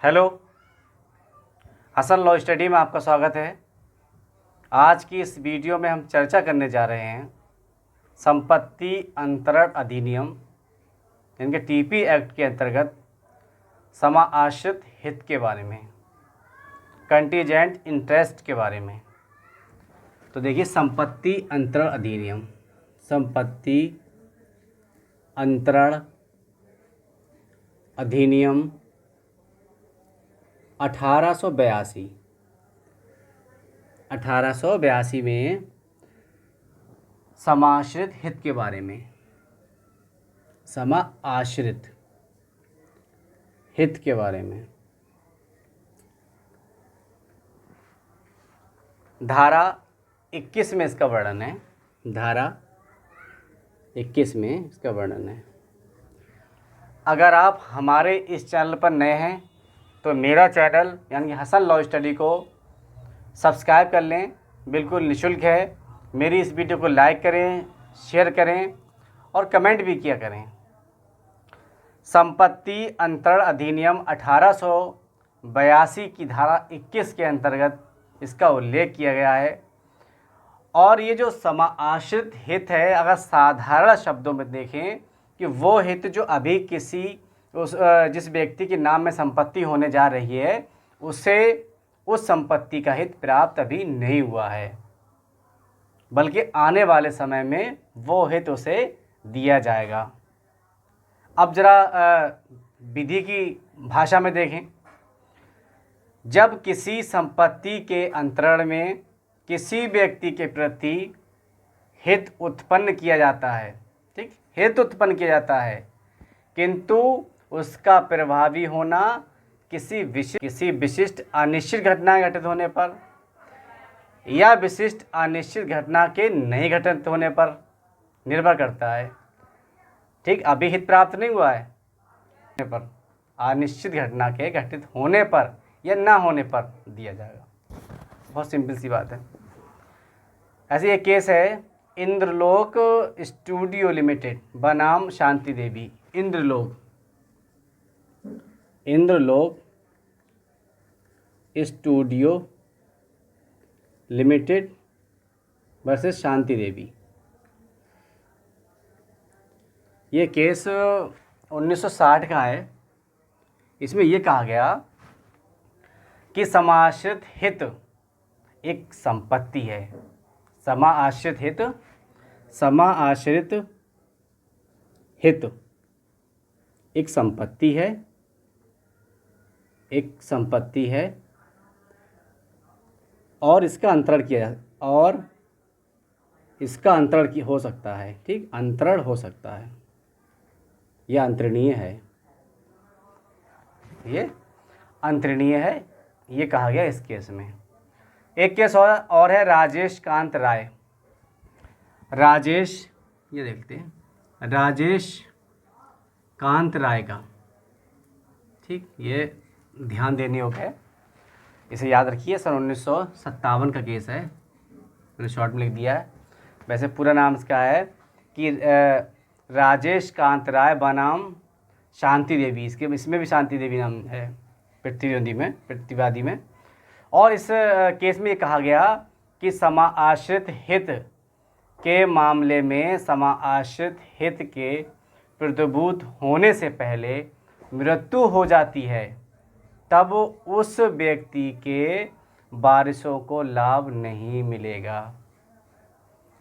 Hello, Hasan law study में आपका स्वागत है। आज की इस वीडियो में हम चर्चा करने जा रहे हैं संपत्ति अंतरण अधिनियम यानी कि टीपी एक्ट के अंतर्गत समाआश्रित हित के बारे में, कंटीजेंट इंटरेस्ट के बारे में। तो देखिए, संपत्ति अंतरण अधिनियम, संपत्ति अंतरण अधिनियम 1882 में समाश्रित हित के बारे में, समाश्रित हित के बारे में धारा 21 में इसका वर्णन है। धारा 21 में इसका वर्णन है। अगर आप हमारे इस चैनल पर नए हैं तो मेरा चैनल यानी कि हसन लॉ स्टडी को सब्सक्राइब कर लें, बिल्कुल निःशुल्क है। मेरी इस वीडियो को लाइक करें, शेयर करें और कमेंट भी किया करें। संपत्ति अंतरण अधिनियम 1882 की धारा 21 के अंतर्गत इसका उल्लेख किया गया है। और ये जो समाआश्रित हित है, अगर साधारण शब्दों में देखें कि वो हित जो अभी जिस व्यक्ति के नाम में संपत्ति होने जा रही है उसे उस संपत्ति का हित प्राप्त अभी नहीं हुआ है, बल्कि आने वाले समय में वो हित उसे दिया जाएगा। अब जरा विधि की भाषा में देखें। जब किसी संपत्ति के अंतरण में किसी व्यक्ति के प्रति हित उत्पन्न किया जाता है, ठीक, हित उत्पन्न किया जाता है, किंतु उसका प्रभावी होना किसी विशिष्ट अनिश्चित घटना घटित होने पर या विशिष्ट अनिश्चित घटना के नहीं घटित होने पर निर्भर करता है। ठीक, अभी हित प्राप्त नहीं हुआ है, पर अनिश्चित घटना के घटित होने पर या ना होने पर दिया जाएगा। बहुत सिंपल सी बात है। ऐसे एक केस है, इंद्रलोक स्टूडियो लिमिटेड बनाम Shanti Devi. Indralok studio limited versus Shanti Devi. ये केस 1960 का है। इसमें यह कहा गया कि समाश्रित हित एक संपत्ति है। समाश्रित हित एक संपत्ति है और इसका अंतरण हो सकता है। ठीक, अंतरण हो सकता है, यह अंतरणीय है, ये अंतरणीय है, ये कहा गया इस केस में। एक केस और है, राजेश कांत राय। ये देखते हैं, राजेश कांत राय का। ठीक, ये ध्यान देने योग्य है, इसे याद रखिए। सन 1957 का केस है, मैंने शॉर्ट में लिख दिया है। वैसे पूरा नाम इसका है कि राजेश कांत राय बनाम शांति देवी। इसमें भी शांति देवी नाम है प्रतिवादी में। और इस केस में ये कहा गया कि समाआश्रित हित के मामले में समाआश्रित हित के प्रतिभूत होने से पहले मृत्यु हो जाती है, तब उस व्यक्ति के वारिसों को लाभ नहीं मिलेगा।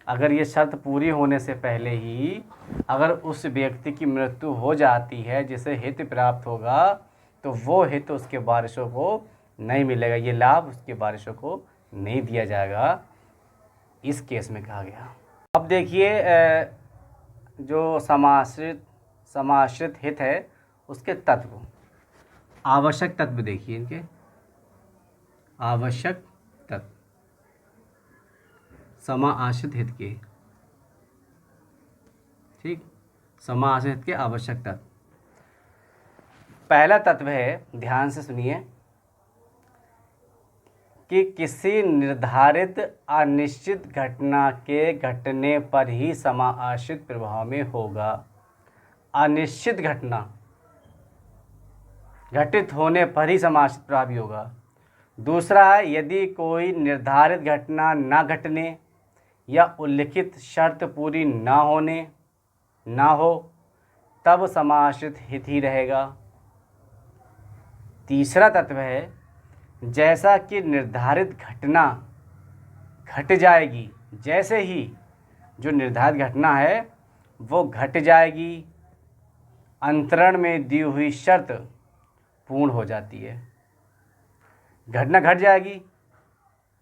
अगर ये शर्त पूरी होने से पहले ही अगर उस व्यक्ति की मृत्यु हो जाती है जिसे हित प्राप्त होगा, तो वो हित उसके वारिसों को नहीं मिलेगा, ये लाभ उसके वारिसों को नहीं दिया जाएगा, इस केस में कहा गया। अब देखिए, जो समाश्रित हित है उसके तत्व, आवश्यक तत्व देखिए इनके, आवश्यक तत्व समाश्रित हित के। ठीक, समाश्रित हित के आवश्यक तत्व। पहला तत्व है, ध्यान से सुनिए, कि किसी निर्धारित अनिश्चित घटना के घटने पर ही समाश्रित प्रभाव में होगा। अनिश्चित घटना, घटित होने पर ही समाश्रित प्रभावी होगा। दूसरा है यदि कोई निर्धारित घटना ना घटने या उल्लिखित शर्त पूरी ना हो तब समाश्रित हित ही रहेगा। तीसरा तत्व है जैसा कि निर्धारित घटना घट जाएगी, जैसे ही जो निर्धारित घटना है वो घट जाएगी, अंतरण में दी हुई शर्त पूर्ण हो जाती है। घटना घट जाएगी,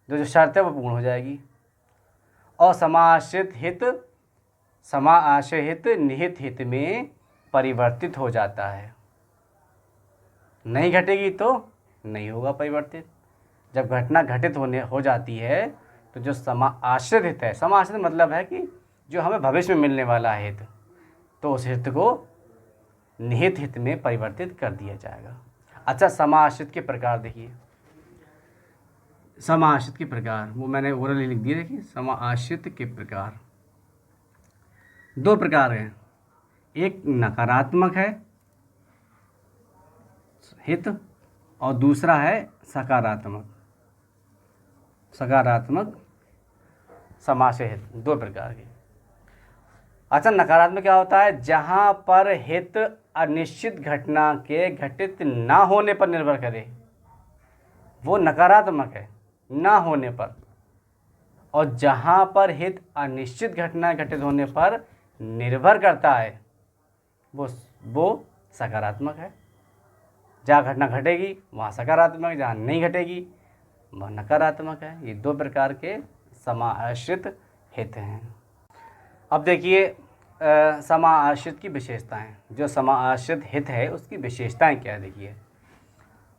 जो शर्त है वो पूर्ण हो जाएगी। और समाश्रित हित निहित हित में परिवर्तित हो जाता है। नहीं घटेगी तो नहीं होगा परिवर्तित। जब घटना घटित हो जाती है तो जो समाश्रित हित है, समाश्रित मतलब है कि जो हमें भविष्य में मिलने वाला हित, तो उस हित को निहित हित में परिवर्तित कर दिया जाएगा। अच्छा, समाश्रित के प्रकार देखिए। समाश्रित के प्रकार वो मैंने ओरली लिख दिए। देखिए समाश्रित के प्रकार दो प्रकार हैं। एक नकारात्मक है हित और दूसरा है सकारात्मक समाश्रित हित, दो प्रकार के। अच्छा, नकारात्मक क्या होता है? जहाँ पर हित अनिश्चित घटना के घटित ना होने पर निर्भर करे, वो नकारात्मक है, ना होने पर। और जहाँ पर हित अनिश्चित घटना घटित होने पर निर्भर करता है, वो सकारात्मक है। जहाँ घटना घटेगी वहाँ सकारात्मक, जहाँ नहीं घटेगी वह नकारात्मक है। ये दो प्रकार के समाश्रित हित हैं। अब देखिए समाश्रित की विशेषताएं। जो समाश्रित हित है उसकी विशेषताएं क्या है? देखिए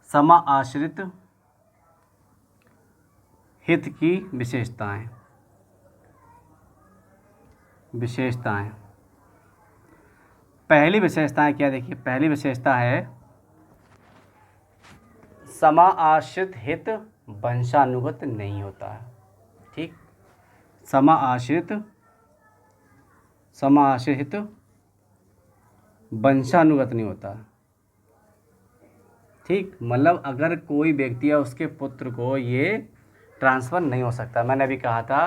समाश्रित हित की विशेषताएं। पहली विशेषताएं क्या? देखिए पहली विशेषता है समाश्रित हित वंशानुगत नहीं होता है। ठीक, समाश्रित हित वंशानुगत नहीं होता। ठीक, मतलब अगर कोई व्यक्ति या उसके पुत्र को ये ट्रांसफ़र नहीं हो सकता। मैंने अभी कहा था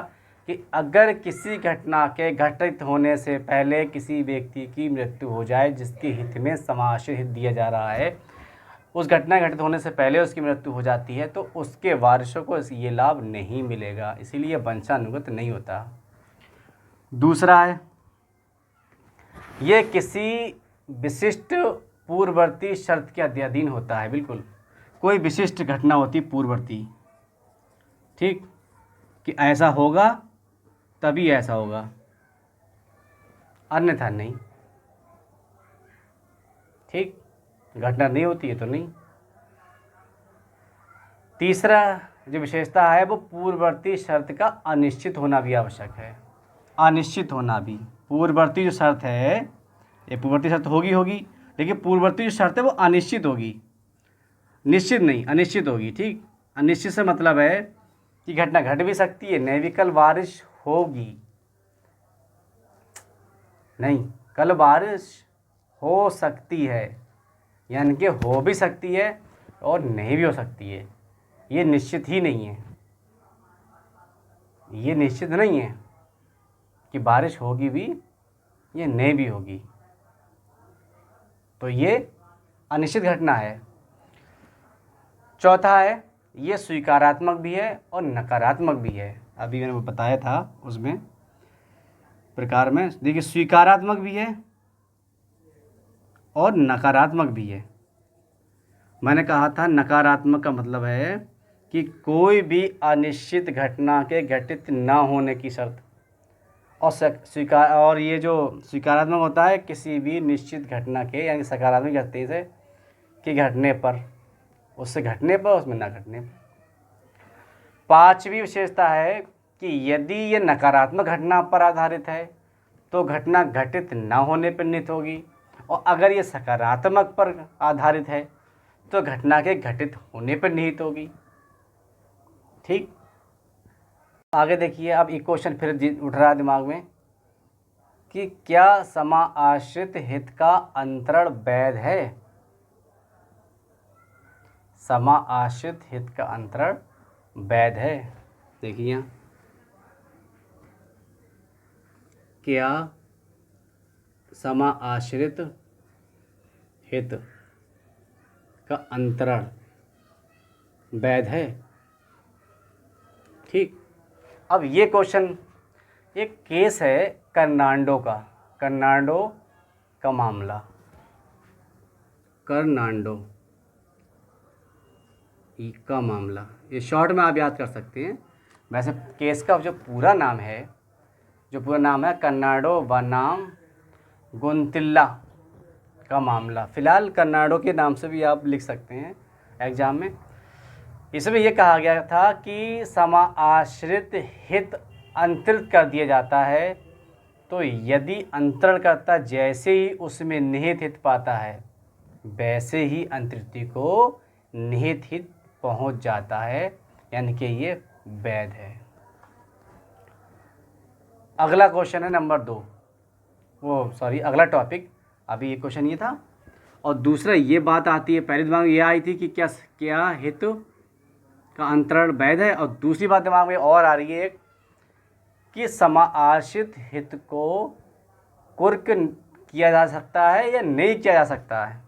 कि अगर किसी घटना के घटित होने से पहले किसी व्यक्ति की मृत्यु हो जाए जिसके हित में समाश्रित हित दिया जा रहा है, उस घटना घटित होने से पहले उसकी मृत्यु हो जाती है तो उसके वारिसों को ये लाभ नहीं मिलेगा, इसीलिए वंशानुगत नहीं होता। दूसरा है ये किसी विशिष्ट पूर्ववर्ती शर्त के अधीन होता है। बिल्कुल, कोई विशिष्ट घटना होती पूर्ववर्ती, ठीक, कि ऐसा होगा तभी ऐसा होगा, अन्यथा नहीं। ठीक, घटना नहीं होती है तो नहीं। तीसरा जो विशेषता है वो पूर्ववर्ती शर्त का अनिश्चित होना भी आवश्यक है। अनिश्चित होना भी, पूर्ववर्ती जो शर्त है, ये पूर्ववर्ती शर्त होगी, लेकिन पूर्ववर्ती जो शर्त है वो अनिश्चित होगी, निश्चित नहीं, अनिश्चित होगी। ठीक, अनिश्चित से मतलब है कि घटना घट भी सकती है, नहीं भी कल बारिश होगी, नहीं कल बारिश हो सकती है, यानी कि हो भी सकती है और नहीं भी हो सकती है। ये निश्चित ही नहीं है, ये निश्चित नहीं है कि बारिश होगी भी ये नहीं भी होगी, तो ये अनिश्चित घटना है। चौथा है ये स्वीकारात्मक भी है और नकारात्मक भी है। अभी मैंने बताया था उसमें प्रकार में, देखिए स्वीकारात्मक भी है और नकारात्मक भी है। मैंने कहा था नकारात्मक का मतलब है कि कोई भी अनिश्चित घटना के घटित ना होने की शर्त, और ये जो स्वीकारात्मक होता है किसी भी निश्चित घटना के, यानी सकारात्मक घटने से कि घटने पर, उससे घटने पर, उसमें ना घटने पर। पांचवी विशेषता है कि यदि ये नकारात्मक घटना पर आधारित है तो घटना घटित ना होने पर निहित होगी, और अगर ये सकारात्मक पर आधारित है तो घटना के घटित होने पर निहित होगी। ठीक, आगे देखिए। अब एक क्वेश्चन फिर उठ रहा है दिमाग में कि क्या समाश्रित हित का अंतरण वैध है? समाआश्रित हित का अंतरण वैध है। देखिए यहाँ, क्या समाआश्रित हित का अंतरण वैध है? ठीक। अब ये क्वेश्चन, एक केस है कर्नांडो का मामला, कर्नांडो का मामला, ये शॉर्ट में आप याद कर सकते हैं। वैसे केस का जो पूरा नाम है कर्नाडो बनाम गुंतिल्ला का मामला। फ़िलहाल कर्नाडो के नाम से भी आप लिख सकते हैं एग्ज़ाम में। इसमें यह कहा गया था कि समाआश्रित हित अंतरित कर दिया जाता है, तो यदि अंतरणकर्ता जैसे ही उसमें निहित हित पाता है वैसे ही अंतरित को निहित हित पहुंच जाता है, यानी कि ये वैध है। अगला क्वेश्चन है नंबर 2, अगला टॉपिक, अभी ये क्वेश्चन ये था। और दूसरा ये बात आती है, पहले दिमाग में ये आई थी कि क्या हित का अंतरण वैध है, और दूसरी बात दिमाग में और आ रही है कि समाआश्रित हित को कुर्क किया जा सकता है या नहीं किया जा सकता है।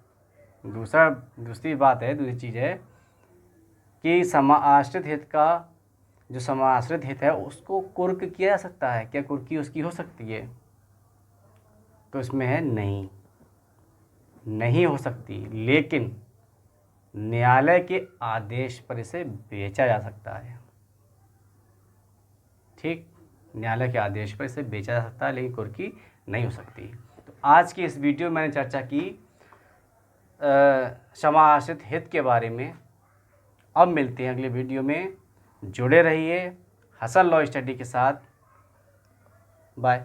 दूसरी चीज़ है कि समाआश्रित हित है उसको कुर्क किया जा सकता है, क्या कुर्की उसकी हो सकती है? तो इसमें है नहीं हो सकती, लेकिन न्यायालय के आदेश पर इसे बेचा जा सकता है। ठीक, न्यायालय के आदेश पर इसे बेचा जा सकता है, लेकिन कुर्की नहीं हो सकती। तो आज की इस वीडियो में मैंने चर्चा की समाआश्रित हित के बारे में। अब मिलते हैं अगले वीडियो में, जुड़े रहिए हसन लॉ स्टडी के साथ। बाय।